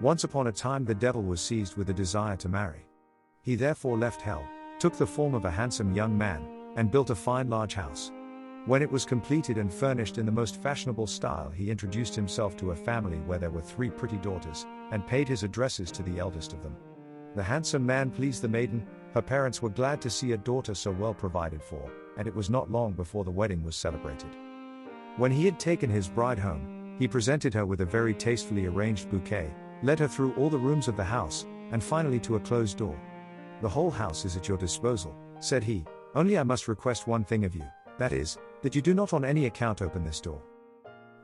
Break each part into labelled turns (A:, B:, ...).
A: Once upon a time the devil was seized with a desire to marry. He therefore left hell, took the form of a handsome young man, and built a fine large house. When it was completed and furnished in the most fashionable style, he introduced himself to a family where there were 3 pretty daughters, and paid his addresses to the eldest of them. The handsome man pleased the maiden, her parents were glad to see a daughter so well provided for, and it was not long before the wedding was celebrated. When he had taken his bride home, he presented her with a very tastefully arranged bouquet, led her through all the rooms of the house, and finally to a closed door. "The whole house is at your disposal," said he, "only I must request one thing of you, that is, that you do not on any account open this door."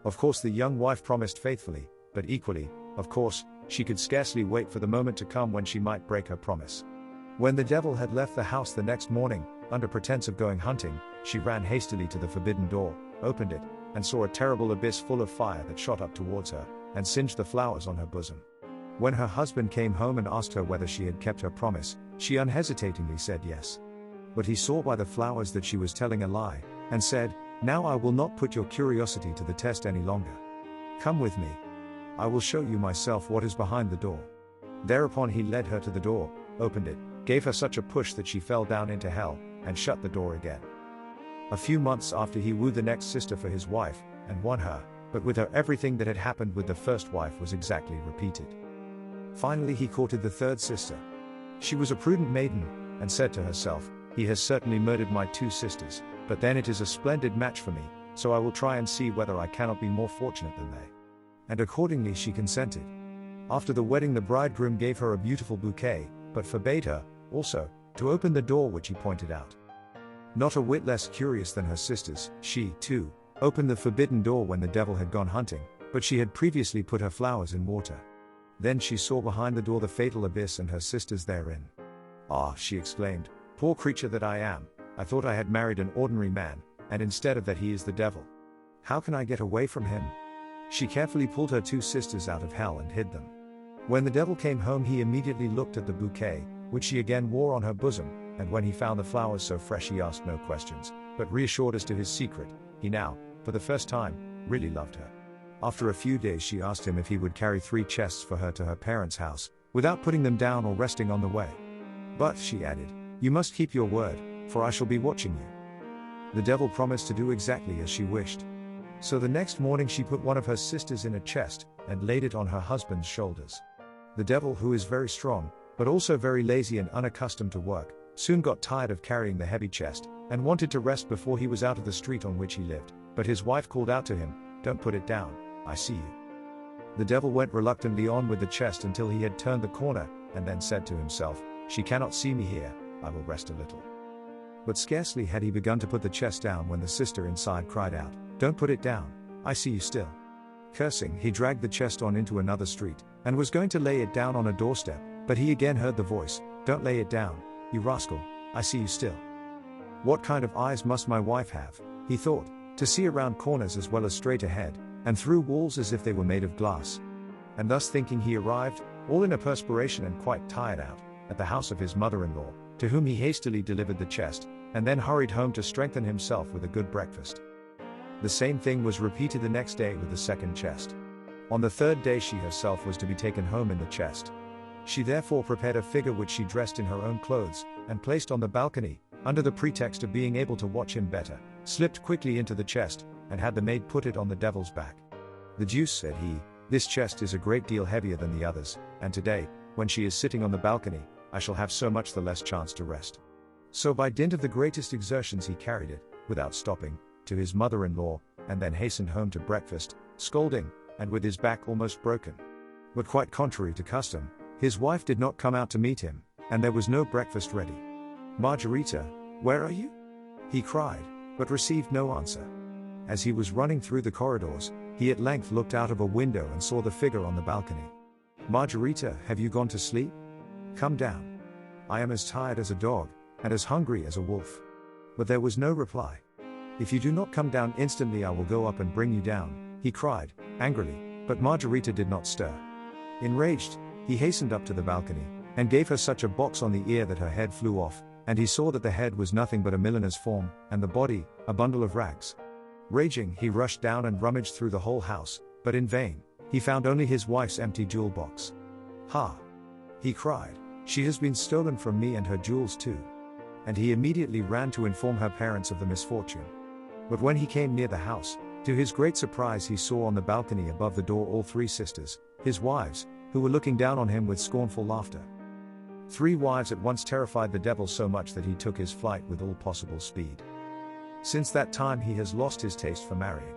A: Of course the young wife promised faithfully, but equally, of course, she could scarcely wait for the moment to come when she might break her promise. When the devil had left the house the next morning, under pretense of going hunting, she ran hastily to the forbidden door, opened it, and saw a terrible abyss full of fire that shot up towards her, and singed the flowers on her bosom. When her husband came home and asked her whether she had kept her promise, she unhesitatingly said yes. But he saw by the flowers that she was telling a lie, and said, "Now I will not put your curiosity to the test any longer. Come with me. I will show you myself what is behind the door." Thereupon he led her to the door, opened it, gave her such a push that she fell down into hell, and shut the door again. A few months after he wooed the next sister for his wife, and won her, but with her everything that had happened with the first wife was exactly repeated. Finally he courted the third sister. She was a prudent maiden, and said to herself, "He has certainly murdered my 2 sisters, but then it is a splendid match for me, so I will try and see whether I cannot be more fortunate than they." And accordingly she consented. After the wedding the bridegroom gave her a beautiful bouquet, but forbade her, also, to open the door which he pointed out. Not a whit less curious than her sisters, she, too, opened the forbidden door when the devil had gone hunting, but she had previously put her flowers in water. Then she saw behind the door the fatal abyss and her sisters therein. "Ah," she exclaimed, "poor creature that I am, I thought I had married an ordinary man, and instead of that he is the devil. How can I get away from him?" She carefully pulled her 2 sisters out of hell and hid them. When the devil came home he immediately looked at the bouquet, which she again wore on her bosom, and when he found the flowers so fresh he asked no questions, but reassured as to his secret, he now, for the first time, really loved her. After a few days she asked him if he would carry 3 chests for her to her parents' house, without putting them down or resting on the way. "But," she added, "you must keep your word, for I shall be watching you." The devil promised to do exactly as she wished. So the next morning she put one of her sisters in a chest, and laid it on her husband's shoulders. The devil, who is very strong, but also very lazy and unaccustomed to work, soon got tired of carrying the heavy chest, and wanted to rest before he was out of the street on which he lived, but his wife called out to him, "Don't put it down, I see you." The devil went reluctantly on with the chest until he had turned the corner, and then said to himself, "She cannot see me here, I will rest a little." But scarcely had he begun to put the chest down when the sister inside cried out, "Don't put it down, I see you still." Cursing, he dragged the chest on into another street, and was going to lay it down on a doorstep, but he again heard the voice, "Don't lay it down, you rascal, I see you still." What kind of eyes must my wife have, he thought, to see around corners as well as straight ahead, and through walls as if they were made of glass. And thus thinking he arrived, all in a perspiration and quite tired out, at the house of his mother-in-law, to whom he hastily delivered the chest, and then hurried home to strengthen himself with a good breakfast. The same thing was repeated the next day with the second chest. On the 3rd day she herself was to be taken home in the chest. She therefore prepared a figure which she dressed in her own clothes, and placed on the balcony, under the pretext of being able to watch him better, slipped quickly into the chest, and had the maid put it on the devil's back. "The deuce," said he, "this chest is a great deal heavier than the others, and today, when she is sitting on the balcony, I shall have so much the less chance to rest." So by dint of the greatest exertions he carried it, without stopping, to his mother-in-law, and then hastened home to breakfast, scolding, and with his back almost broken. But quite contrary to custom, his wife did not come out to meet him, and there was no breakfast ready. "Margarita, where are you?" he cried, but received no answer. As he was running through the corridors, he at length looked out of a window and saw the figure on the balcony. "Margarita, have you gone to sleep? Come down. I am as tired as a dog, and as hungry as a wolf." But there was no reply. "If you do not come down instantly I will go up and bring you down," he cried, angrily, but Margarita did not stir. Enraged, he hastened up to the balcony, and gave her such a box on the ear that her head flew off, and he saw that the head was nothing but a milliner's form, and the body, a bundle of rags. Raging, he rushed down and rummaged through the whole house, but in vain, he found only his wife's empty jewel box. Ha! He cried, she has been stolen from me and her jewels too. And he immediately ran to inform her parents of the misfortune. But when he came near the house, to his great surprise he saw on the balcony above the door all 3 sisters, his wives, who were looking down on him with scornful laughter. 3 wives at once terrified the devil so much that he took his flight with all possible speed. Since that time he has lost his taste for marrying.